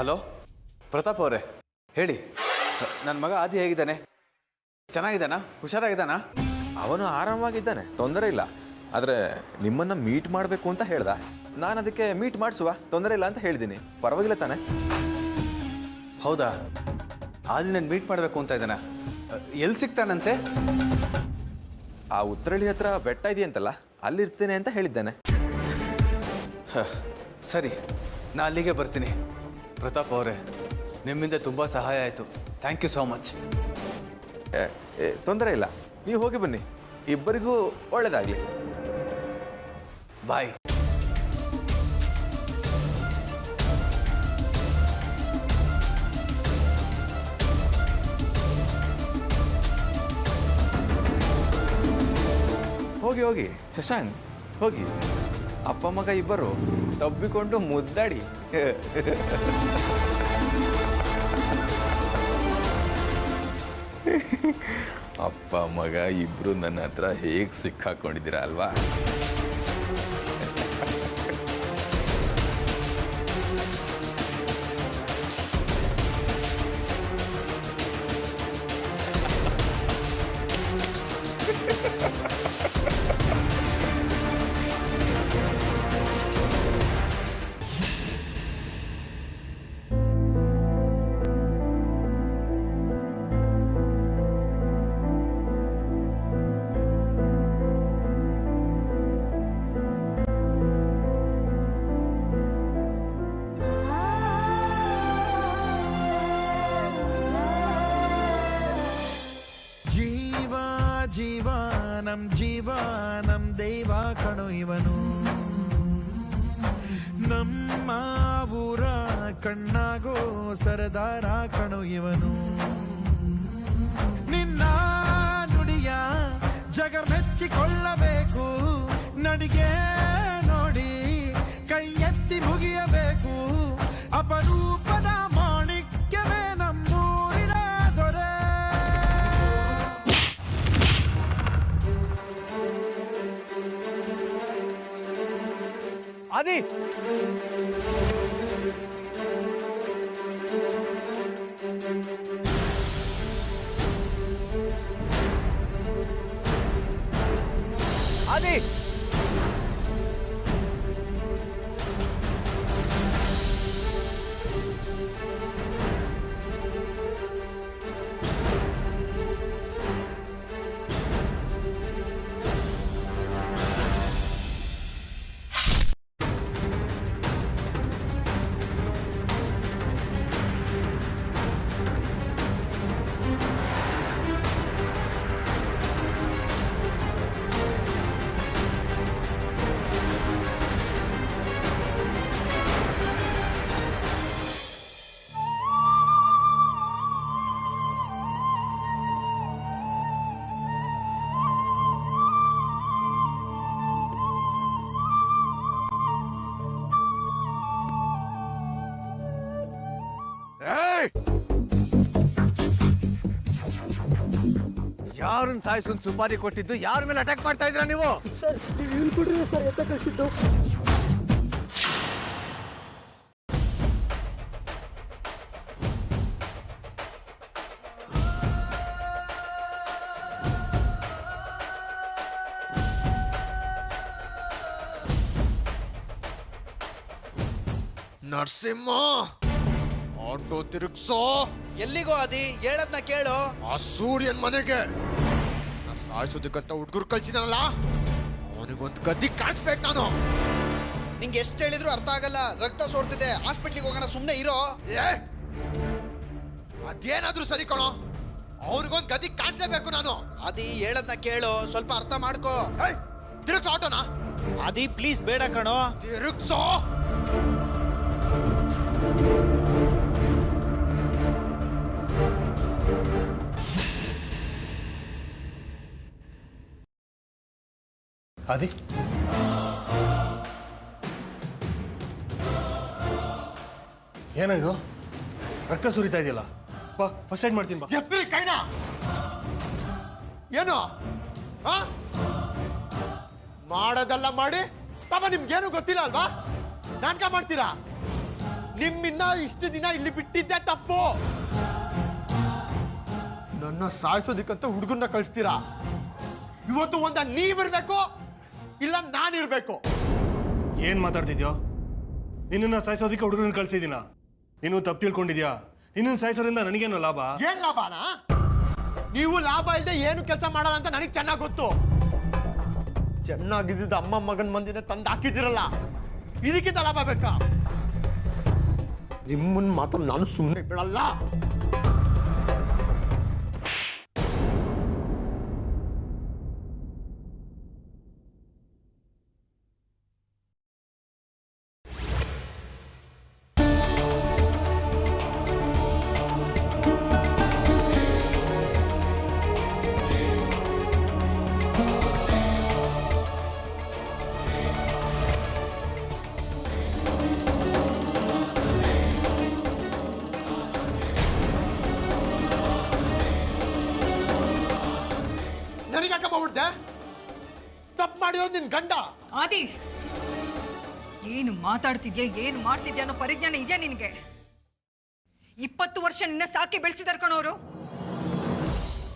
Hello Pratap ಅವರೇ, ಹೇಳಿ. ನನ್ನ ಮಗ ಆದಿ ಹೇಗಿದ್ದಾನೆ? ಚೆನ್ನಾಗಿದ್ದಾನಾ? ಹುಷಾರಾಗಿದ್ದಾನಾ? ಅವನು ಆರಾಮಾಗಿದ್ದಾನೆ, ತೊಂದರೆ ಇಲ್ಲ. ಆದರೆ ನಿಮ್ಮನ್ನು ಮೀಟ್ ಮಾಡಬೇಕು ಅಂತ ಹೇಳ್ದ. ನಾನು ಅದಕ್ಕೆ ಮೀಟ್ ಮಾಡಿಸುವ, ತೊಂದರೆ ಇಲ್ಲ ಅಂತ ಹೇಳಿದ್ದೀನಿ. ಪರವಾಗಿಲ್ಲ ತಾನೆ? ಹೌದಾ? ಆದಿ ನಾನು ಮೀಟ್ ಮಾಡಬೇಕು ಅಂತ ಇದ್ದಾನ. ಎಲ್ಲಿ ಸಿಗ್ತಾನಂತೆ? ಆ ಉತ್ತರಳ್ಳಿ ಹತ್ರ ಬೆಟ್ಟ ಇದೆಯಂತಲ್ಲ, ಅಲ್ಲಿರ್ತೇನೆ ಅಂತ ಹೇಳಿದ್ದಾನೆ. ಸರಿ, ನಾ ಅಲ್ಲಿಗೆ ಬರ್ತೀನಿ. ಪ್ರತಾಪ್ ಅವರೇ, ನಿಮ್ಮಿಂದ ತುಂಬ ಸಹಾಯ ಆಯಿತು. Thank you so much. ತೊಂದರೆ ಇಲ್ಲ, ನೀವು ಹೋಗಿ ಬನ್ನಿ. ಇಬ್ಬರಿಗೂ ಒಳ್ಳೆಯದಾಗಲಿ. ಬಾಯ್. ಹೋಗಿ ಹೋಗಿ ಶಶಾಂಕ್, ಹೋಗಿ. ಅಪ್ಪ ಮಗ ಇಬ್ಬರು ತಬ್ಬಿಕೊಂಡು ಮುದ್ದಾಡಿ. ಅಪ್ಪ ಮಗ ಇಬ್ರು ನನ್ನ ಹತ್ರ ಹೇಗೆ ಸಿಕ್ಕಾಕೊಂಡಿದ್ದೀರಾ ಅಲ್ವಾ? ಜೀವ ನಮ್ ದೈವ ಕಣೋ ಇವನು, ನಮ್ಮ ಊರ ಕಣ್ಣಾಗೋ ಸರದಾರ ಕಣೋ ಇವನು. ನಿನ್ನ ನುಡಿಯ ಜಗ ಮೆಚ್ಚಿಕೊಳ್ಳಬೇಕು, ನಡಿಗೆ ನೋಡಿ ಕೈ ಎತ್ತಿ ಮುಗಿಯಬೇಕು. ಅಪರೂಪದ ಮಾಣಿಕ್ಯವೇ ನಮ್ಮೂರಿನ ದೊರೆ. ಆದಿ, ಆದಿ, ಯಾರನ್ನ ಸಾಯಿಸೊಂದು ಸುಪಾರಿ ಕೊಟ್ಟಿದ್ದು? ಯಾರ ಮೇಲೆ ಅಟ್ಯಾಕ್ ಮಾಡ್ತಾ ಇದ್ದೀರಾ ನೀವು? ಸರ್, ನೀವು ಇವ್ನು ಕೊಡ್ರಿ ಸರ್, ಎತ್ತ ಕಳಿಸಿದ್ದು. ನರಸಿಂಹ, ಆಟೋ ತಿರುಗ್ಸೋ. ಎಲ್ಲಿಗೋ ಆದಿ? ಹೇಳದ್ನ ಕೇಳು. ಆ ಸೂರ್ಯನ್ ಮನೆಗೆ ಸಾಯಿಸೋದಕ್ಕಂತ ಹುಡುಗರು ಕಳ್ಸಿದಾನಲ್ಲ, ಅವನಿಗೊಂದು ಗದ್ದಿ ಕಾಣಿಸ್ಬೇಕು ನಾನು. ನಿಂಗೆ ಎಷ್ಟು ಹೇಳಿದ್ರು ಅರ್ಥ ಆಗಲ್ಲ. ರಕ್ತ ಸೋರ್ತಿದೆ, ಹಾಸ್ಪಿಟ್ಲಿಗೆ ಹೋಗೋಣ, ಸುಮ್ಮನೆ ಇರೋ. ಅದೇನಾದ್ರೂ ಸರಿ ಕಣೋ, ಅವ್ರಿಗೊಂದು ಗದ್ದಿ ಕಾಣಿಸ್ಲೇಬೇಕು ನಾನು. ಆದಿ, ಹೇಳದ್ನ ಕೇಳು, ಸ್ವಲ್ಪ ಅರ್ಥ ಮಾಡ್ಕೋ. ತಿರುಗ್ಸೋ ಆಟೋನ. ಆದಿ ಪ್ಲೀಸ್, ಬೇಡ ಕಣೋ. ತಿರುಗ್ಸೋ. ಆದಿ, ಏನಾಯ್ತು? ರಕ್ತ ಸುರಿತಾ ಇದೆಯಲ್ಲ, ಬಾ ಫಸ್ಟ್ ಏಡ್ ಮಾಡ್ತೀನಿ. ಬಾ. ಎತ್ತಿ ಕೈನಾ. ಏನು ಮಾಡೋದೆಲ್ಲ ಮಾಡಿ ಪಾಪ ನಿಮ್ಗೇನು ಗೊತ್ತಿಲ್ಲ ಅಲ್ವಾ? ನಾಟಕ ಮಾಡ್ತೀರಾ? ನಿಮ್ಮಿನ್ನ ಇಷ್ಟು ದಿನ ಇಲ್ಲಿ ಬಿಟ್ಟಿದ್ದೆ ತಪ್ಪು. ನನ್ನ ಸಾಯಿಸೋದಿಕ್ಕಂತ ಹುಡುಗನ್ನ ಕಳಿಸ್ತೀರಾ. ಇವತ್ತು ಒಂದ ನೀವಿರ್ಬೇಕು, ಇಲ್ಲ ನಾನಿರ್ಬೇಕು. ಏನು ಮಾತಾಡ್ತಿದ್ಯೋ? ನಿನ್ನನ್ನು ಸಾಯಿಸೋದಕ್ಕೆ ಹುಡುಗರನ್ನ ಕಳ್ಸಿದ್ದೀನ? ನೀನು ತಪ್ಪು ತಿಳ್ಕೊಂಡಿದ್ಯಾ? ನಿನ್ನನ್ನು ಸಾಯಿಸೋದ್ರಿಂದ ನನಗೇನು ಲಾಭ? ಏನ್ ಲಾಭನ? ನೀವು ಲಾಭ ಇಲ್ಲದೆ ಏನು ಕೆಲಸ ಮಾಡಲ್ಲ ಅಂತ ನನಗೆ ಚೆನ್ನಾಗಿ ಗೊತ್ತು. ಚೆನ್ನಾಗಿದ್ದ ಅಮ್ಮ ಮಗನ್ ಮಂದಿನ ತಂದು ಹಾಕಿದಿರಲ್ಲ, ಇದಕ್ಕಿಂತ ಲಾಭ ಬೇಕಾ? ನಿಮ್ಮನ್ನ ಮಾತ್ರ ನಾನು ಸುಮ್ಮನೆ ಬಿಡಲ್ಲ. ತಪ್ಪು ಮಾಡಿರೋದು ನಿನ್ ಗಂಡ. ಆದಿ, ಏನು ಮಾತಾಡ್ತಿದ್ಯಾ, ಏನು ಮಾಡ್ತಿದ್ಯಾ ಅನ್ನೋ ಪರಿಜ್ಞಾನ ಇದೆಯಾ ನಿನಗೆ? 20 ವರ್ಷ ನಿನ್ನ ಸಾಕಿ ಬೆಳೆಸಿದಾರ ಕಣೋರು.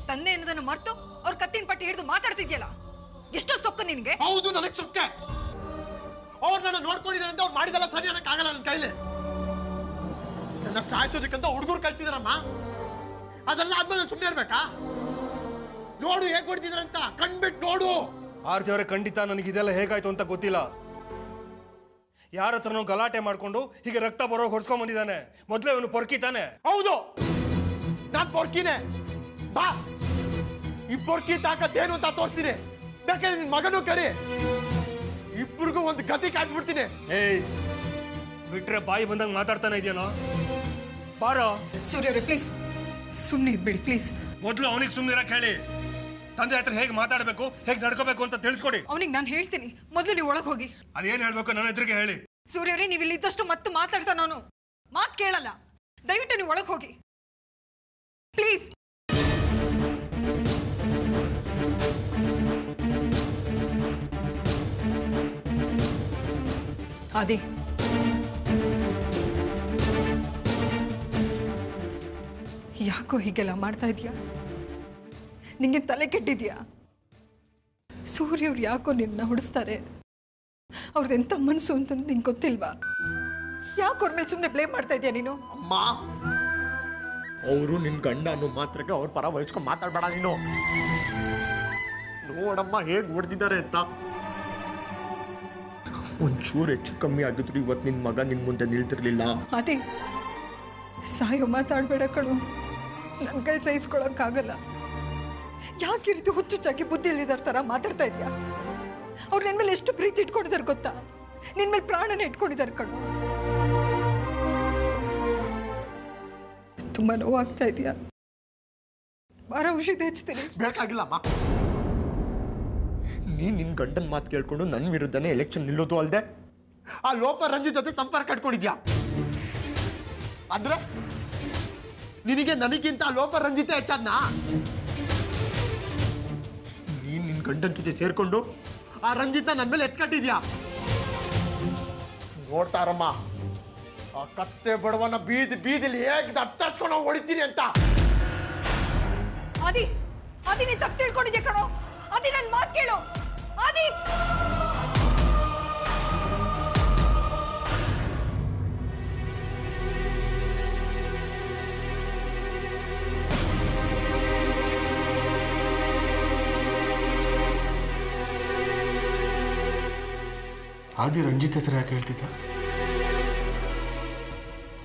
ತಂದೆ ಅನ್ನೋದನ್ನು ಮರ್ತು ಅವ್ರ ಕತ್ತಿನ ಪಟ್ಟಿ ಹಿಡಿದು ಮಾತಾಡ್ತಿದ್ಯಲ್ಲ, ಎಷ್ಟೋ ಸೊಕ್ಕು ನಿನಗೆ. ಹೌದು, ನನಗೆ ಸೊಕ್ಕೆ. ಅವ್ರು ನನ್ನ ನೋಡ್ಕೊಂಡಿದ್ದಾರೆ ಅಂತ ಅವ್ರು ಮಾಡಿದಲ್ಲ ಸರಿ ಅನ್ನಕ್ಕಾಗಲ್ಲ ನನ್ನ ಕೈಲಿ. ನನ್ನ ಸಾಯಿಸೋದಕ್ಕಂತ ಹುಡುಗರು ಕಳ್ಸಿದಾರಮ್ಮ. ಅದೆಲ್ಲ ಆದ್ಮೇಲೆ ಸುಮ್ಮನೆ ಇರ್ಬೇಕಾ? ನೋಡು ಹೇಗ್ ಹೊಡ್ತಿದ್ರಂತ, ಕಣ್ಬಿಟ್ಟು ನೋಡು. ಆರ್ತಿ ಅವರೇ, ಖಂಡಿತ ನನಗಿದೆಲ್ಲ ಹೇಗಾಯ್ತು ಅಂತ ಗೊತ್ತಿಲ್ಲ. ಯಾರ ಹತ್ರನೂ ಗಲಾಟೆ ಮಾಡ್ಕೊಂಡು ಹೀಗೆ ರಕ್ತ ಬರೋಗಿ ಹೊಡ್ಸ್ಕೊಂಡ್ ಬಂದಿದ್ದಾನೆ. ಮೊದಲೇ ಇವನು ಪೊರ್ಕಿ ತಾನೆ? ಹೌದು, ನಾನ್ ಪೊರ್ಕಿನೇ. ಬಾ, ಈ ಪೊರ್ಕಿ ತಾಕತ್ತೇನು ಅಂತ ತೋರಿಸ್ತೀನಿ. ಬೇಕಾದ್ರೆ ನಿನ್ ಮಗನೂ ಕರಿ, ಇಬ್ಬರಿಗೂ ಒಂದು ಗತಿ ಕಾಯ್ಬಿಡ್ತೀನಿ. ಏಯ್, ಬಿಟ್ರೆ ಬಾಯಿ ಬಂದಂಗೆ ಮಾತಾಡ್ತಾನೆ ಇದೆಯೇನೋ? ಬಾರೋ. ಸೂರ್ಯವ್ರೆ, ಪ್ಲೀಸ್ ಸುಮ್ಮನೆ ಇದ್ಬಿಡಿ ಪ್ಲೀಸ್. ಮೊದಲು ಅವನಿಗೆ ಸುಮ್ಮನೆ ಇರಕ್ಕೆ ಹೇಳಿ. ತಂದೆ ಹತ್ರ ಹೇಗೆ ಮಾತಾಡಬೇಕು, ಹೇಗೆ ನಡ್ಕೋಬೇಕು ಅಂತ ತಿಳಿಸ್ಕೊಡಿ. ಅವನಿಗೆ ನಾನು ಹೇಳ್ತೀನಿ, ಮೊದಲು ನೀವು ಒಳಗೆ ಹೋಗಿ. ಅದೇನು ಹೇಳ್ಬೇಕು ನನ್ನ ಎದುರಿಗೆ ಹೇಳಿ. ಸೂರ್ಯವ್ರೆ, ನೀವು ಇಲ್ಲಿದ್ದಷ್ಟು ಮತ್ತೆ ಮಾತಾಡ್ತಾ ನಾನು ಮಾತು ಕೇಳಲ್ಲ. ದಯವಿಟ್ಟು ನೀವು ಒಳಗೆ ಹೋಗಿ ಪ್ಲೀಸ್. ಆದಿ, ಯಾಕೋ ಹೀಗೆಲ್ಲ ಮಾಡ್ತಾ ಇದೀಯಾ? ನಿಂಗೆ ತಲೆ ಕೆಟ್ಟಿದ್ಯಾ? ಸೂರ್ಯವ್ರು ಯಾಕೋ ನಿನ್ನ ಹೊಡಿಸ್ತಾರೆ? ಅವ್ರದ್ದೆಂತ ಮನಸ್ಸು ಅಂತ ನಿಂಗೆ ಗೊತ್ತಿಲ್ವಾ? ಯಾಕೆ ಅವ್ರ ಮೇಲೆ ಸುಮ್ಮನೆ ಬ್ಲೇಮ್ ಮಾಡ್ತಾ ಇದೀಯಾ ನೀನು? ಅಮ್ಮ, ಅವರು ನಿನ್ ಗಂಡ ಅನ್ನೋ ಮಾತ್ರಕ್ಕೆ ಅವ್ರ ಪರ ವಹಿಸ್ಕೊಂಡು ಮಾತಾಡ್ಬೇಡ ನೀನು. ನೋಡಮ್ಮ ಹೇಗ್ ಹೊಡೆದಿದ್ದಾರೆ ಅಂತ. ಒಂಚೂರು ಹೆಚ್ಚು ಕಮ್ಮಿ ಆಗಿದ್ರು ಇವತ್ತು ನಿನ್ ಮಗ ನಿನ್ ಮುಂದೆ ನಿಲ್ತಿರ್ಲಿಲ್ಲ. ಅದೇ ಸಾಯೋ ಮಾತಾಡ್ಬೇಡ ಕಣು, ನನ್ನ ಕೈ ಸಹಿಸ್ಕೊಳಕ್ಕಾಗಲ್ಲ. ಯಾಕೆ ಈ ರೀತಿ ಹುಚ್ಚುಚ್ಚಾಗಿ ಬುದ್ಧಿ ಇಲ್ದಿದಾರ ಥರ ಮಾತಾಡ್ತಾ ಇದೆಯಾ? ಅವ್ರು ನಿನ್ನ ಮೇಲೆ ಎಷ್ಟು ಪ್ರೀತಿ ಇಟ್ಕೊಂಡಿದ್ದಾರೆ ಗೊತ್ತಾ? ನಿನ್ನ ಮೇಲೆ ಪ್ರಾಣನ ಇಟ್ಕೊಂಡಿದ್ದಾರೆ ಕಣು. ತುಂಬಾ ನೋವಾಗ್ತಾ ಇದೆಯಾ? ಬಾರ ಔಷಧಿ ಹಚ್ತೀನಿ. ಬೇಕಾಗಿಲ್ಲಮ್ಮ, ನೀನ್ ನಿನ್ ಗಂಡನ ಮಾತು ಕೇಳ್ಕೊಂಡು ನನ್ನ ವಿರುದ್ಧನೇ ಎಲೆಕ್ಷನ್ ನಿಲ್ಲೋದು ಅಲ್ಲದೆ ಆ ಲೋಪ ರಂಜಿತ್ ಜೊತೆ ಸಂಪರ್ಕ ಇಟ್ಕೊಂಡಿದ್ಯಾ. ಅಂದ್ರೆ ನಿನಗೆ ನನಗಿಂತ ಲೋಪ ರಂಜಿತೆ ಹೆಚ್ಚಾದ್ನ? ನೀನ್ ನಿನ್ ಗಂಡನ ಜೊತೆ ಸೇರ್ಕೊಂಡು ಆ ರಂಜಿತ್ನ ನನ್ನ ಮೇಲೆ ಎತ್ಕಟ್ಟಿದ್ಯಾ. ನೋಡ್ತಾರಮ್ಮ, ಆ ಕತ್ತೆ ಬಡವನ ಬೀದಿಲಿ ಹೇಗೆ ದಟ್ಟಾಡ್ಸ್ಕೊಂಡು ಹೊಡಿತೀನಿ ಅಂತ. ಆದಿ, ಆದಿ ನೀನ್ ತಪ್ಪು ತಿಳ್ಕೊಂಡಿದ್ಯಾ ಕಣೋ. ಆದಿ, ನನ್ನ ಮಾತು ಕೇಳು. ಆದಿ, ಆದಿ ರಂಜಿತ್ ಹೆಸರು ಯಾಕೆ ಹೇಳ್ತಿದ್ದ?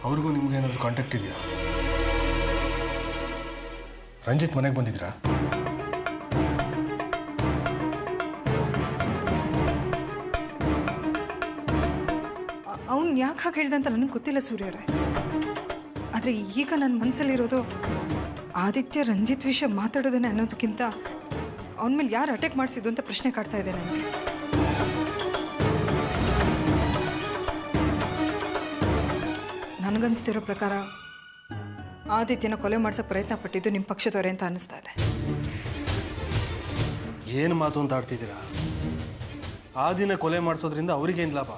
ಅವ್ರಿಗೂ ನಿಮ್ಗೆ ಏನಾದರೂ ಕಾಂಟ್ಯಾಕ್ಟ್ ಇದೆಯಾ? ರಂಜಿತ್ ಮನೆಗೆ ಬಂದಿದ್ರಾ? ಅವ್ನು ಯಾಕೆ ಹಾಗೆ ಹೇಳ್ದೆ ಅಂತ ನನಗೆ ಗೊತ್ತಿಲ್ಲ ಸೂರ್ಯವ್ರೆ. ಆದರೆ ಈಗ ನನ್ನ ಮನಸ್ಸಲ್ಲಿರೋದು ಆದಿತ್ಯ ರಂಜಿತ್ ವಿಷಯ ಮಾತಾಡೋದನ್ನೇ ಅನ್ನೋದಕ್ಕಿಂತ ಅವನ ಮೇಲೆ ಯಾರು ಅಟ್ಯಾಕ್ ಮಾಡಿಸಿದ್ದು ಅಂತ ಪ್ರಶ್ನೆ ಕಾಡ್ತಾ ಇದೆ ನನಗೆ. ನನಗನ್ನಿಸ್ತಿರೋ ಪ್ರಕಾರ ಆದಿತ್ಯನ ಕೊಲೆ ಮಾಡಿಸೋ ಪ್ರಯತ್ನ ಪಟ್ಟಿದ್ದು ನಿಮ್ಮ ಪಕ್ಷದವರೇ ಅಂತ ಅನ್ನಿಸ್ತಾ ಇದೆ. ಏನು ಮಾತು ಅಂತ ಆಡ್ತಿದ್ದೀರಾ? ಆ ದಿನ ಕೊಲೆ ಮಾಡಿಸೋದ್ರಿಂದ ಅವ್ರಿಗೇನು ಲಾಭ?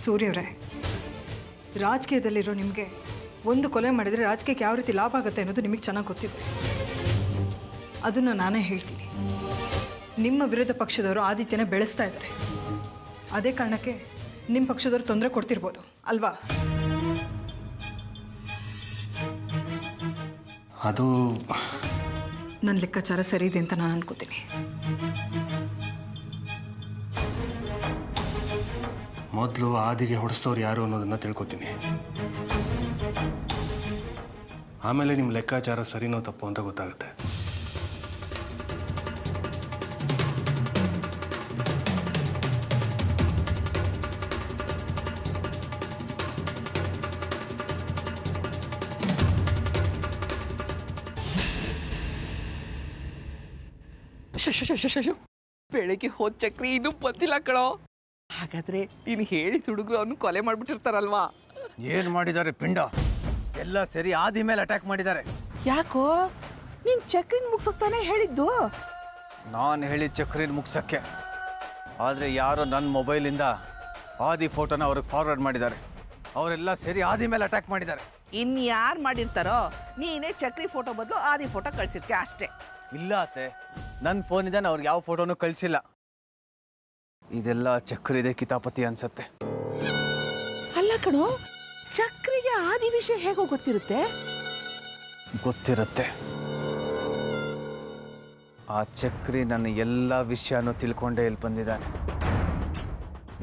ಸೂರ್ಯವ್ರೆ, ರಾಜಕೀಯದಲ್ಲಿರೋ ನಿಮಗೆ ಒಂದು ಕೊಲೆ ಮಾಡಿದರೆ ರಾಜಕೀಯಕ್ಕೆ ಯಾವ ರೀತಿ ಲಾಭ ಆಗುತ್ತೆ ಅನ್ನೋದು ನಿಮಗೆ ಚೆನ್ನಾಗಿ ಗೊತ್ತಿದೆ. ಅದನ್ನು ನಾನೇ ಹೇಳ್ತೀನಿ. ನಿಮ್ಮ ವಿರೋಧ ಪಕ್ಷದವರು ಆದಿತ್ಯನ ಬೆಳೆಸ್ತಾ ಇದ್ದಾರೆ. ಅದೇ ಕಾರಣಕ್ಕೆ ನಿಮ್ಮ ಪಕ್ಷದವರು ತೊಂದರೆ ಕೊಡ್ತಿರ್ಬೋದು ಅಲ್ವಾ? ಅದು ನನ್ನ ಲೆಕ್ಕಾಚಾರ ಸರಿ ಇದೆ ಅಂತ ನಾನು ಅನ್ಕೋತೀನಿ. ಮೊದಲು ಆದಿಗೆ ಹೊಡೆಸ್ತವ್ರು ಯಾರು ಅನ್ನೋದನ್ನ ತಿಳ್ಕೊತೀನಿ. ಆಮೇಲೆ ನಿಮ್ಮ ಲೆಕ್ಕಾಚಾರ ಸರಿನೋ ತಪ್ಪು ಅಂತ ಗೊತ್ತಾಗುತ್ತೆ. ಬೆಳಿಗ್ಗೆ ಹೋದ ಚಕ್ರಿ ಇನ್ನೂ ಬಂದಿಲ್ಲ ಕಣೋ. ಹಾಗಾದ್ರೆ ನೀನು ಹೇಳಿ ಹುಡುಗರು ಅವನು ಕೊಲೆ ಮಾಡ್ಬಿಟ್ಟಿರ್ತಾರಲ್ವಾ? ಏನು ಮಾಡಿದ್ದಾರೆ ಪಿಂಡ? ಎಲ್ಲ ಸರಿ ಆದಿ ಮೇಲೆ ಅಟ್ಯಾಕ್ ಮಾಡಿದ್ದಾರೆ. ಯಾಕೋ ನೀನ್ ಚಕ್ರಿನ ಮುಗ್ಸೋಕ್ತಾನೆ ಹೇಳಿದ್ದು? ನಾನು ಹೇಳಿದ ಚಕ್ರಿನ ಮುಗ್ಸಕ್ಕೆ, ಆದರೆ ಯಾರೋ ನನ್ನ ಮೊಬೈಲಿಂದ ಆದಿ ಫೋಟೋನ ಅವ್ರಿಗೆ ಫಾರ್ವರ್ಡ್ ಮಾಡಿದ್ದಾರೆ. ಅವರೆಲ್ಲ ಸೇರಿ ಆದಿ ಮೇಲೆ ಅಟ್ಯಾಕ್ ಮಾಡಿದ್ದಾರೆ. ಇನ್ಯಾರು ಮಾಡಿರ್ತಾರೋ? ನೀನೇ ಚಕ್ರಿ ಫೋಟೋ ಬದಲು ಆದಿ ಫೋಟೋ ಕಳ್ಸಿರ್ತೀಯ ಅಷ್ಟೇ. ಇಲ್ಲ ಅತ್ತೆ, ನನ್ನ ಫೋನಿಂದ ನಾನು ಅವ್ರಿಗೆ ಯಾವ ಫೋಟೋನು ಕಳಿಸಿಲ್ಲ. ಇದೆಲ್ಲ ಚಕ್ರಿದೆ ಕಿತಾಪತಿ ಅನ್ಸತ್ತೆ. ಅಲ್ಲ ಕಣೋ, ಚಕ್ರಿಗೆ ಆದಿ ವಿಷಯ ಹೇಗೋ ಗೊತ್ತಿರುತ್ತೆ? ಗೊತ್ತಿರುತ್ತೆ. ಆ ಚಕ್ರಿ ನನ್ನ ಎಲ್ಲ ವಿಷಯನೂ ತಿಳ್ಕೊಂಡೇ ಇಲ್ಲಿ ಬಂದಿದ್ದಾನೆ.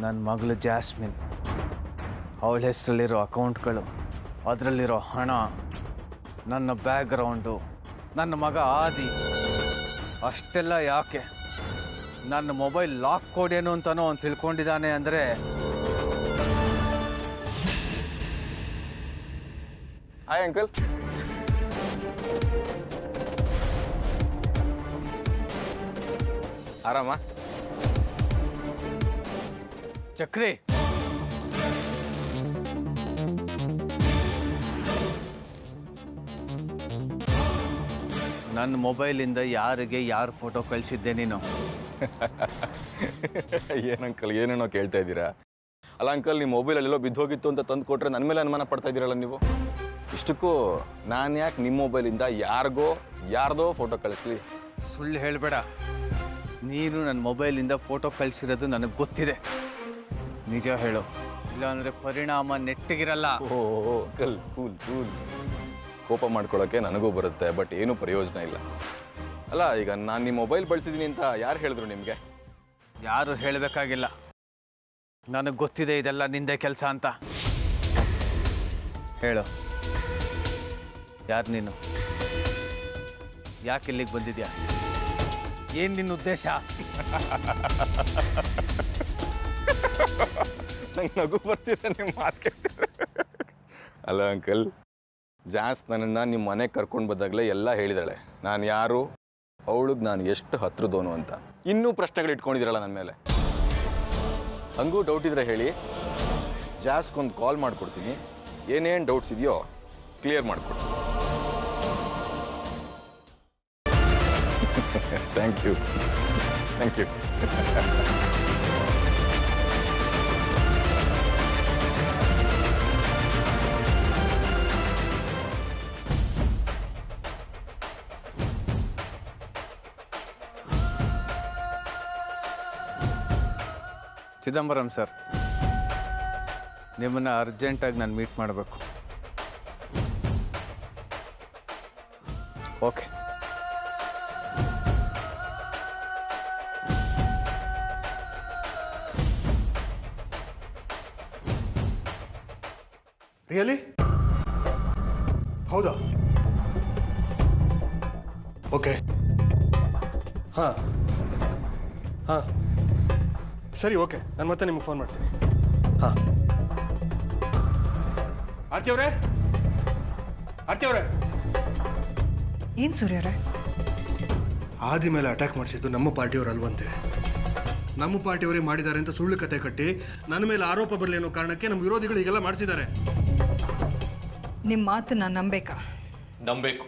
ನನ್ನ ಮಗಳು ಜಾಸ್ಮಿನ್, ಅವಳ ಹೆಸರಲ್ಲಿರೋ ಅಕೌಂಟ್ಗಳು, ಅದರಲ್ಲಿರೋ ಹಣ, ನನ್ನ ಬ್ಯಾಕ್ಗ್ರೌಂಡು, ನನ್ನ ಮಗ ಆದಿ, ಅಷ್ಟೆಲ್ಲ ಯಾಕೆ ನನ್ನ ಮೊಬೈಲ್ ಲಾಕ್ ಕೊಡೇನು ಅಂತನೋ ಅವ್ನು ತಿಳ್ಕೊಂಡಿದ್ದಾನೆ ಅಂದರೆ ಹಾಯ್ ಅಂಕಲ್. ಆರಾಮ? ಚಕ್ರಿ, ನನ್ನ ಮೊಬೈಲಿಂದ ಯಾರಿಗೆ ಯಾರು ಫೋಟೋ ಕಳಿಸಿದ್ದೆ ನೀನು? ಏನು ಅಂಕಲ್ ಏನೇನೋ ಕೇಳ್ತಾ ಇದ್ದೀರಾ? ಅಲ್ಲ ಅಂಕಲ್, ನಿಮ್ಮ ಮೊಬೈಲಲ್ಲೆಲ್ಲೋ ಬಿದ್ದೋಗಿತ್ತು ಅಂತ ತಂದು ಕೊಟ್ಟರೆ ನನ್ನ ಮೇಲೆ ಅನುಮಾನ ಪಡ್ತಾ ಇದ್ದೀರಲ್ಲ ನೀವು. ಇಷ್ಟಕ್ಕೂ ನಾನು ಯಾಕೆ ನಿಮ್ಮ ಮೊಬೈಲಿಂದ ಯಾರ್ದೋ ಫೋಟೋ ಕಳಿಸ್ಲಿ? ಸುಳ್ಳು ಹೇಳಬೇಡ. ನೀನು ನನ್ನ ಮೊಬೈಲಿಂದ ಫೋಟೋ ಕಳಿಸಿರೋದು ನನಗೆ ಗೊತ್ತಿದೆ. ನಿಜ ಹೇಳು, ಇಲ್ಲಾಂದರೆ ಪರಿಣಾಮ ನೆಟ್ಟಿಗಿರಲ್ಲ. ಓ ಅಂಕಲ್, ಕೂಲ್ ಕೂಲ್. ಕೋಪ ಮಾಡ್ಕೊಳ್ಳೋಕ್ಕೆ ನನಗೂ ಬರುತ್ತೆ, ಬಟ್ ಏನೂ ಪ್ರಯೋಜನ ಇಲ್ಲ. ಅಲ್ಲ, ಈಗ ನಾನು ನಿಮ್ಮ ಮೊಬೈಲ್ ಬಳಸಿದ್ದೀನಿ ಅಂತ ಯಾರು ಹೇಳಿದ್ರು ನಿಮಗೆ? ಯಾರು ಹೇಳಬೇಕಾಗಿಲ್ಲ, ನನಗೆ ಗೊತ್ತಿದೆ ಇದೆಲ್ಲ ನಿಂದೆ ಕೆಲಸ ಅಂತ. ಹೇಳು, ಯಾರು ನೀನು? ಯಾಕೆ ಇಲ್ಲಿಗೆ ಬಂದಿದ್ಯಾ? ಏನು ನಿನ್ನ ಉದ್ದೇಶ? ನಂಗೆ ನಗು ಬರ್ತಿದೆ ನಿಮ್ಮ ಮಾತು ಕೇಳ್ತಿದ್ರೆ. ಅಲ್ಲ ಅಂಕಲ್, ಜಾಸ್ ನನ್ನನ್ನು ನಿಮ್ಮ ಮನೆಗೆ ಕರ್ಕೊಂಡು ಬಂದಾಗಲೇ ಎಲ್ಲ ಹೇಳಿದಾಳೆ ನಾನು ಯಾರು, ಅವಳಿಗೆ ನಾನು ಎಷ್ಟು ಹತ್ರದೋನು ಅಂತ. ಇನ್ನೂ ಪ್ರಶ್ನೆಗಳು ಇಟ್ಕೊಂಡಿದ್ದೀರಲ್ಲ ನನ್ನ ಮೇಲೆ. ಹಂಗೂ ಡೌಟ್ ಇದ್ರೆ ಹೇಳಿ, ಜಾಸ್ಗೊಂದು ಕಾಲ್ ಮಾಡಿಕೊಡ್ತೀನಿ. ಏನೇನು ಡೌಟ್ಸ್ ಇದೆಯೋ ಕ್ಲಿಯರ್ ಮಾಡಿಕೊಡ್ತೀನಿ. Thank you. ಚಿದಂಬರಂ ಸರ್, ನಿಮ್ಮನ್ನು ಅರ್ಜೆಂಟಾಗಿ ನಾನು ಮೀಟ್ ಮಾಡಬೇಕು. ಓಕೆ. ರಿಯಲಿ? ಹೌದಾ? ಓಕೆ. ಹಾಂ ಹಾಂ ಸರಿ, ಓಕೆ. ನಾನು ಮತ್ತೆ ನಿಮ್ಗೆ ಫೋನ್ ಮಾಡ್ತೀನಿ. ಹಾಂ. ಆರ್ತಿ ಅವರೇ, ಏನು ಸೂರ್ಯರೇ? ಆದಿ ಮೇಲೆ ಅಟ್ಯಾಕ್ ಮಾಡಿಸಿದ್ದು ನಮ್ಮ ಪಾರ್ಟಿಯವರು ಅಲ್ವಂತೆ. ನಮ್ಮ ಪಾರ್ಟಿಯವರೇ ಮಾಡಿದ್ದಾರೆ ಅಂತ ಸುಳ್ಳು ಕತೆ ಕಟ್ಟಿ ನನ್ನ ಮೇಲೆ ಆರೋಪ ಬರಲಿ ಅನ್ನೋ ಕಾರಣಕ್ಕೆ ನಮ್ಮ ವಿರೋಧಿಗಳು ಹೀಗೆಲ್ಲ ಮಾಡಿಸಿದ್ದಾರೆ. ನಿಮ್ಮ ಮಾತು ನಾನು ನಂಬೇಕಾ? ನಂಬೇಕು.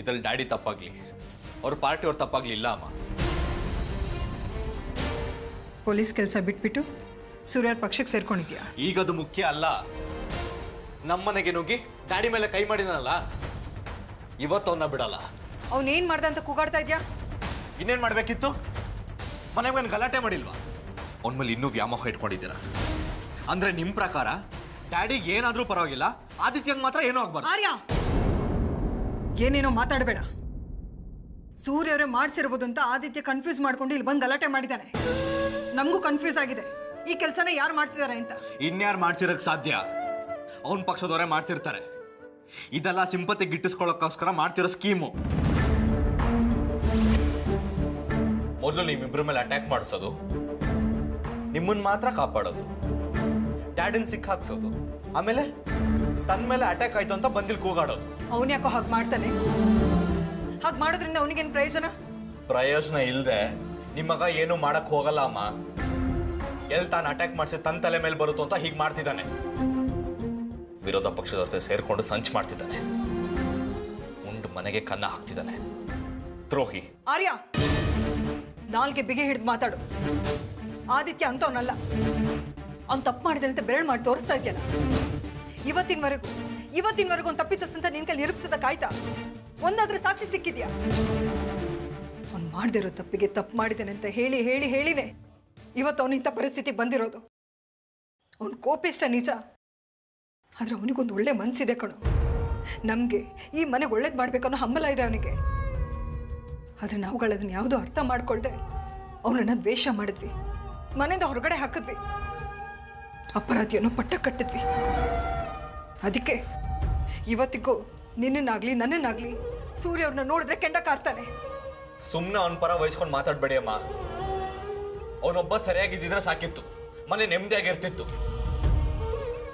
ಇದರಲ್ಲಿ ಡ್ಯಾಡಿ ತಪ್ಪಾಗ್ಲಿ, ಅವ್ರ ಪಾರ್ಟಿಯವ್ರು ತಪ್ಪಾಗ್ಲಿಲ್ಲ ಅಮ್ಮ. ಪೊಲೀಸ್ ಕೆಲಸ ಬಿಟ್ಬಿಟ್ಟು ಸೂರ್ಯರ ಪಕ್ಷಕ್ಕೆ ಸೇರ್ಕೊಂಡಿದ್ಯಾ? ಈಗದು ಮುಖ್ಯ ಅಲ್ಲ. ನಮ್ಮನೆಗೆ ನುಗ್ಗಿ ಡ್ಯಾಡಿ ಮೇಲೆ ಕೈ ಮಾಡಿದನಲ್ಲ, ಇವತ್ತು ಅವನ್ನ ಬಿಡಲ್ಲ. ಅವನೇನ್ ಮಾಡ್ದ ಅಂತ ಕೂಗಾಡ್ತಾ ಇದ್ಯಾ? ಇನ್ನೇನು ಮಾಡಬೇಕಿತ್ತು? ಮನೆಗೆ ಒಂದು ಗಲಾಟೆ ಮಾಡಿಲ್ವಾ? ಅವನ ಮೇಲೆ ಇನ್ನೂ ವ್ಯಾಮೋಹ ಇಟ್ಕೊಂಡಿದ್ದೀರಾ. ಅಂದ್ರೆ ನಿಮ್ಮ ಪ್ರಕಾರ ಡ್ಯಾಡಿಗೆ ಏನಾದರೂ ಪರವಾಗಿಲ್ಲ, ಆದಿತ್ಯಂಗೆ ಮಾತ್ರ ಏನೂ ಆಗ್ಬಾರ್ದು. ಆರ್ಯ, ಏನೇನೋ ಮಾತಾಡಬೇಡ. ಸೂರ್ಯ ಅವರೇ ಮಾಡ್ಸಿರ್ಬೋದು ಅಂತ ಆದಿತ್ಯ ಕನ್ಫ್ಯೂಸ್ ಮಾಡ್ಕೊಂಡು ಇಲ್ಲಿ ಬಂದು ಗಲಾಟೆ ಮಾಡಿದ್ದಾನೆ. ನಮಗೂ ಕನ್ಫ್ಯೂಸ್ ಆಗಿದೆ ಈ ಕೆಲಸನ ಯಾರು ಮಾಡ್ಸಿದಾರೆ ಅಂತ. ಇನ್ಯಾರು ಮಾಡ್ಸಿರಕ್ಕೆ ಸಾಧ್ಯ? ಅವನ ಪಕ್ಷದವರೇ ಮಾಡ್ತಿರ್ತಾರೆ. ಇದೆಲ್ಲ ಸಿಂಪತಿ ಗಿಟ್ಟಿಸ್ಕೊಳ್ಳೋಕ್ಕೋಸ್ಕರ ಮಾಡ್ತಿರೋ ಸ್ಕೀಮು. ಮೊದಲು ನಿಮ್ಮಿಬ್ಬರ ಮೇಲೆ ಅಟ್ಯಾಕ್ ಮಾಡಿಸೋದು, ನಿಮ್ಮನ್ನ ಮಾತ್ರ ಕಾಪಾಡೋದು, ಡ್ಯಾಡಿನ ಸಿಕ್ಕ ಹಾಕ್ಸೋದು, ಆಮೇಲೆ ತನ್ನ ಮೇಲೆ ಅಟ್ಯಾಕ್ ಆಯ್ತು ಅಂತ ಬಂದಿಲ್ ಕೂಗಾಡೋದು. ಅವನ್ ಯಾಕೋ ಹಾಗೆ ಮಾಡ್ತಾನೆ? ಹಾಗೆ ಮಾಡೋದ್ರಿಂದ ಅವನಿಗೇನು ಪ್ರಯೋಜನ? ಪ್ರಯೋಜನ ಇಲ್ಲದೆ ನಿಮ್ಮ ಮಗ ಏನು ಮಾಡಕ್ ಹೋಗಲ್ಲ ಅಮ್ಮ. ಎಲ್ಲಿ ತಾನು ಅಟ್ಯಾಕ್ ಮಾಡಿಸಿ ತನ್ನ ತಲೆ ಮೇಲೆ ಬರುತ್ತೋ ಅಂತ ಹೀಗೆ ಮಾಡ್ತಿದ್ದಾನೆ. ವಿರೋಧ ಪಕ್ಷದ ಜೊತೆ ಸೇರ್ಕೊಂಡು ಸಂಚು ಮಾಡ್ತಿದ್ದಾನೆ. ಉಂಡು ಮನೆಗೆ ಕನ್ನ ಹಾಕ್ತಿದ್ದಾನೆ. ದ್ರೋಹಿ. ಆರ್ಯ, ನಾಲ್ಗೆ ಬಿಗಿ ಹಿಡಿದು ಮಾತಾಡು. ಆದಿತ್ಯ ಅಂತವನಲ್ಲ. ಅವ್ನು ತಪ್ಪು ಮಾಡಿದಾನೆ ಅಂತ ಬೆರಳು ಮಾಡಿ ತೋರಿಸ್ತಾ ಇದೆಯಲ್ಲ. ಇವತ್ತಿನವರೆಗೂ ಒಂದು ತಪ್ಪಿತಸ್ಥಂತ ನಿನ್ ಕೈ ನಿರೂಪಿಸೋದಕ್ಕಾಯ್ತಾ? ಒಂದಾದ್ರೂ ಸಾಕ್ಷಿ ಸಿಕ್ಕಿದ್ಯಾ? ಅವ್ನು ಮಾಡದಿರೋ ತಪ್ಪಿಗೆ ತಪ್ಪು ಮಾಡಿದ್ದಾನೆ ಅಂತ ಹೇಳಿನೇ ಇವತ್ತು ಅವನಿಂಥ ಪರಿಸ್ಥಿತಿಗೆ ಬಂದಿರೋದು. ಅವನ ಕೋಪಿಷ್ಟ ನಿಜ, ಆದ್ರೆ ಅವನಿಗೊಂದು ಒಳ್ಳೆ ಮನಸ್ಸಿದೆ ಕಣೋ. ನಮಗೆ ಈ ಮನೆಗೆ ಒಳ್ಳೇದು ಮಾಡ್ಬೇಕನ್ನೋ ಹಂಬಲ ಇದೆ ಅವನಿಗೆ. ಆದ್ರೆ ನಾವುಗಳದನ್ನ ಯಾವುದೋ ಅರ್ಥ ಮಾಡ್ಕೊಳ್ದೆ ಅವನನ್ನ ದ್ವೇಷ ಮಾಡಿದ್ವಿ, ಮನೆಯಿಂದ ಹೊರಗಡೆ ಹಾಕಿದ್ವಿ, ಅಪರಾಧಿಯನ್ನು ಪಟ್ಟ ಕಟ್ಟಿದ್ವಿ. ಅದಕ್ಕೆ ಇವತ್ತಿಗೂ ನಿನ್ನನ್ನಾಗ್ಲಿ ನನ್ನನ್ನಾಗ್ಲಿ ಸೂರ್ಯ ಅವ್ರನ್ನ ನೋಡಿದ್ರೆ ಕೆಂಡ ಕಾರ್ತಾನೆ. ಸುಮ್ಮನೆ ಅವನ ಪರ ವಹಿಸ್ಕೊಂಡು ಮಾತಾಡ್ಬೇಡಿ ಅಮ್ಮ. ಅವನೊಬ್ಬ ಸರಿಯಾಗಿದ್ದಿದ್ರೆ ಸಾಕಿತ್ತು, ಮನೆ ನೆಮ್ಮದಿಯಾಗಿರ್ತಿತ್ತು.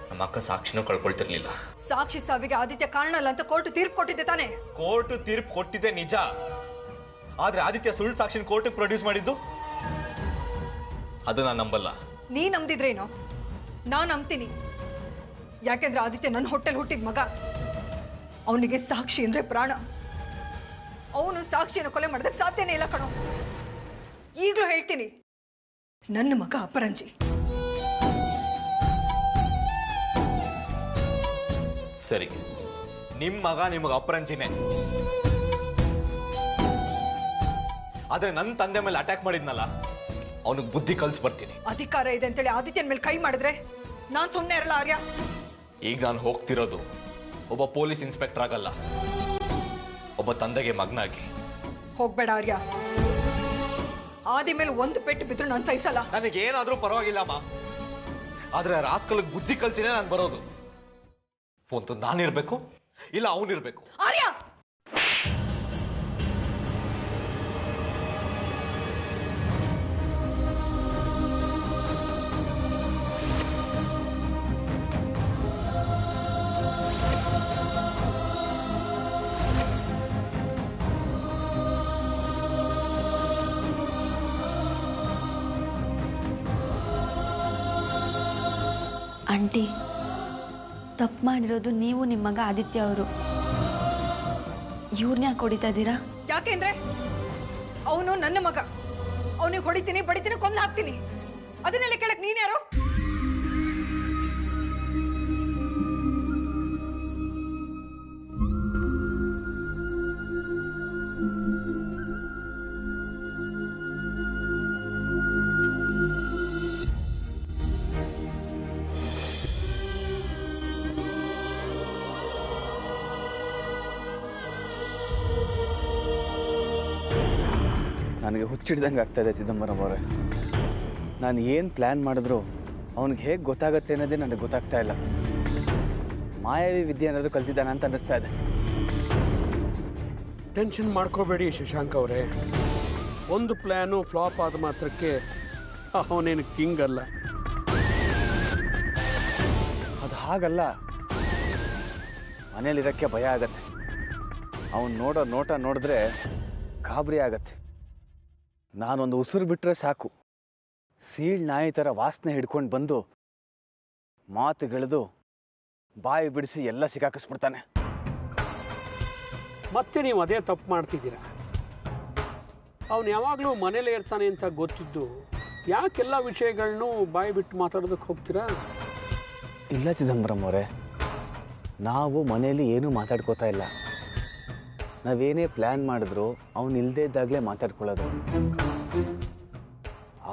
ನಮ್ಮ ಅಕ್ಕ ಸಾಕ್ಷಿನೂ ಕಳ್ಕೊಳ್ತಿರ್ಲಿಲ್ಲ. ಸಾಕ್ಷಿ ಸಾವಿಗೆ ಆದಿತ್ಯ ಕಾರಣ ಅಲ್ಲ ಅಂತ ಕೋರ್ಟ್ ತೀರ್ಪು ಕೊಟ್ಟಿದ್ದೆ ತಾನೆ? ಕೋರ್ಟ್ ತೀರ್ಪು ಕೊಟ್ಟಿದೆ ನಿಜ, ಆದ್ರೆ ಆದಿತ್ಯ ಸುಳ್ಳು ಸಾಕ್ಷಿನ ಕೋರ್ಟಿಗೆ ಪ್ರೊಡ್ಯೂಸ್ ಮಾಡಿದ್ದು ಅದು ನಾನು ನಂಬಲ್ಲ. ನೀ ನಂಬ್ದಿದ್ರೇನೋ, ನಾನು ನಂಬ್ತೀನಿ. ಯಾಕೆಂದ್ರೆ ಆದಿತ್ಯ ನನ್ನ ಹೊಟ್ಟೆಲ್ ಹುಟ್ಟಿದ ಮಗ. ಅವನಿಗೆ ಸಾಕ್ಷಿ ಅಂದ್ರೆ ಪ್ರಾಣ. ಅವನು ಸಾಕ್ಷಿಯನ್ನು ಕೊಲೆ ಮಾಡೋದಕ್ಕೆ ಸಾಧ್ಯನೇ ಇಲ್ಲ ಕಣೋ. ಈಗಲೂ ಹೇಳ್ತೀನಿ, ನನ್ನ ಮಗ ಅಪರಂಜಿ. ಸರಿ, ನಿಮ್ಮ ಮಗ ನಿಮಗೆ ಅಪರಂಜಿನೇ. ಆದ್ರೆ ನನ್ನ ತಂದೆ ಮೇಲೆ ಅಟ್ಯಾಕ್ ಮಾಡಿದ್ನಲ್ಲ, ಅವನಿಗೆ ಬುದ್ಧಿ ಕಲ್ಸಿ ಬರ್ತೀನಿ. ಅಧಿಕಾರ ಇದೆ ಅಂತೇಳಿ ಆದಿತ್ಯನ ಮೇಲೆ ಕೈ ಮಾಡಿದ್ರೆ ನಾನು ಸುಮ್ಮನೆ ಇರಲ್ಲ ಆರ್ಯ. ಈಗ ನಾನು ಹೋಗ್ತಿರೋದು ಒಬ್ಬ ಪೊಲೀಸ್ ಇನ್ಸ್ಪೆಕ್ಟರ್ ಆಗಲ್ಲ, ಒಬ್ಬ ತಂದೆಗೆ ಮಗನಾಗಿ. ಹೋಗ್ಬೇಡ ಆರ್ಯ. ಆದಿ ಮೇಲೆ ಒಂದು ಪೆಟ್ಟು ಬಿದ್ರು ನಾನು ಸಹಿಸಲ್ಲ. ನನಗೇನಾದ್ರೂ ಪರವಾಗಿಲ್ಲಮ್ಮ, ಆದ್ರೆ ರಾಸ್ಕಲ್ಗೆ ಬುದ್ಧಿ ಕಲ್ಸಿನೇ ನಾನು ಬರೋದು. ಒಂದು ನಾನಿರ್ಬೇಕು, ಇಲ್ಲ ಅವನಿರ್ಬೇಕು. ಆರ್ಯ, ಆಂಟಿ, ತಪ್ಪು ಮಾಡಿರೋದು ನೀವು, ನಿಮ್ಮ ಮಗ ಆದಿತ್ಯ ಅವರು. ಇವ್ರನ್ನ ಯಾಕೆ ಹೊಡಿತಾ ಇದ್ದೀರಾ? ಯಾಕೆಂದ್ರೆ ಅವನು ನನ್ನ ಮಗ. ಅವನಿಗೆ ಹೊಡಿತೀನಿ, ಬಡಿತೀನಿ, ಕೊಂದು ಹಾಕ್ತೀನಿ. ಅದನ್ನೆಲ್ಲ ಕೇಳಕ್ ನೀನ್ಯಾರು? ನನಗೆ ಹುಚ್ಚಿಡ್ದಂಗೆ ಆಗ್ತಾಯಿದೆ ಚಿದಂಬರಂ ಅವರೇ. ನಾನು ಏನು ಪ್ಲ್ಯಾನ್ ಮಾಡಿದ್ರು ಅವನಿಗೆ ಹೇಗೆ ಗೊತ್ತಾಗತ್ತೆ ಅನ್ನೋದೇ ನನಗೆ ಗೊತ್ತಾಗ್ತಾ ಇಲ್ಲ. ಮಾಯಾವಿ ವಿದ್ಯೆ ಏನಾದರೂ ಕಲ್ತಿದ್ದಾನೆ ಅಂತ ಅನ್ನಿಸ್ತಾ ಇದೆ. ಟೆನ್ಷನ್ ಮಾಡ್ಕೋಬೇಡಿ ಶಶಾಂಕ್ ಅವರೇ. ಒಂದು ಪ್ಲ್ಯಾನು ಫ್ಲಾಪ್ ಆದ ಮಾತ್ರಕ್ಕೆ ಅವನೇನು ಕಿಂಗ್ ಅಲ್ಲ. ಅದು ಹಾಗಲ್ಲ, ಮನೇಲಿರೋಕ್ಕೆ ಭಯ ಆಗತ್ತೆ. ಅವನು ನೋಡೋ ನೋಟ ನೋಡಿದ್ರೆ ಗಾಬರಿ ಆಗತ್ತೆ. ನಾನೊಂದು ಉಸಿರು ಬಿಟ್ಟರೆ ಸಾಕು, ಸೀಳ್ ನಾಯಿ ಥರ ವಾಸನೆ ಹಿಡ್ಕೊಂಡು ಬಂದು ಮಾತುಗೆಳೆದು ಬಾಯಿ ಬಿಡಿಸಿ ಎಲ್ಲ ಸಿಕ್ಕಾಕಿಸ್ಬಿಡ್ತಾನೆ. ಮತ್ತೆ ನೀವು ಅದೇ ತಪ್ಪು ಮಾಡ್ತಿದ್ದೀರಾ. ಅವನು ಯಾವಾಗಲೂ ಮನೇಲೇ ಇರ್ತಾನೆ ಅಂತ ಗೊತ್ತಿದ್ದು ಯಾಕೆಲ್ಲ ವಿಷಯಗಳನ್ನೂ ಬಾಯಿ ಬಿಟ್ಟು ಮಾತಾಡೋದಕ್ಕೆ ಹೋಗ್ತೀರಾ? ಇಲ್ಲ ಚಿದಂಬರಂ ಅವರೇ, ನಾವು ಮನೆಯಲ್ಲಿ ಏನೂ ಮಾತಾಡ್ಕೋತಾ ಇಲ್ಲ. ನಾವೇನೇ ಪ್ಲ್ಯಾನ್ ಮಾಡಿದ್ರು ಅವನು ಇಲ್ಲದೇ ಇದ್ದಾಗಲೇ ಮಾತಾಡ್ಕೊಳ್ಳೋದು.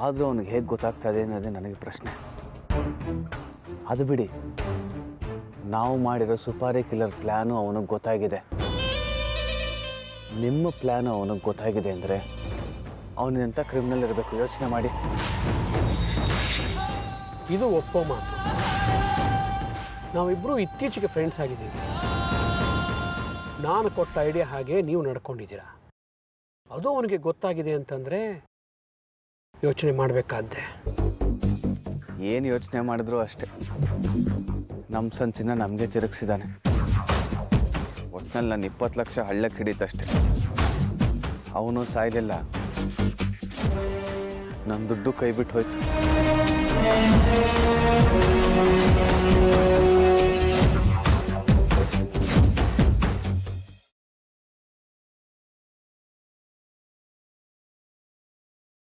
ಆದರೂ ಅವನಿಗೆ ಹೇಗೆ ಗೊತ್ತಾಗ್ತಾ ಇದೆ ಅನ್ನೋದೇ ನನಗೆ ಪ್ರಶ್ನೆ. ಅದು ಬಿಡಿ, ನಾವು ಮಾಡಿರೋ ಸುಪಾರಿ ಕಿಲ್ಲರ್ ಪ್ಲ್ಯಾನು ಅವನಿಗೆ ಗೊತ್ತಾಗಿದೆ. ನಿಮ್ಮ ಪ್ಲ್ಯಾನು ಅವನಿಗೆ ಗೊತ್ತಾಗಿದೆ ಅಂದರೆ ಅವನಿಂತ ಕ್ರಿಮಿನಲ್ ಇರಬೇಕು. ಯೋಚನೆ ಮಾಡಿ. ಇದು ಒಪ್ಪೋ ಮಾತು. ನಾವಿಬ್ಬರೂ ಇತ್ತೀಚೆಗೆ ಫ್ರೆಂಡ್ಸ್ ಆಗಿದ್ದೀವಿ. ನಾನು ಕೊಟ್ಟ ಐಡಿಯಾ ಹಾಗೆ ನೀವು ನಡ್ಕೊಂಡಿದ್ದೀರಾ. ಅದು ಅವನಿಗೆ ಗೊತ್ತಾಗಿದೆ ಅಂತಂದರೆ ಯೋಚನೆ ಮಾಡಬೇಕಾದ್ದೆ. ಏನು ಯೋಚನೆ ಮಾಡಿದ್ರು ಅಷ್ಟೆ, ನಮ್ಮ ಸಂಚಿನ ನಮಗೆ ತಿರುಗಿಸಿದ್ದಾನೆ. ಒಟ್ಟಿನಲ್ಲಿ ನಾನು 20 ಲಕ್ಷ ಹಳ್ಳಕ್ಕೆ ಹಿಡಿತಷ್ಟೆ. ಅವನು ಸಾಯಲಿಲ್ಲ, ನನ್ನ ದುಡ್ಡು ಕೈ ಬಿಟ್ಟು ಹೋಯ್ತು.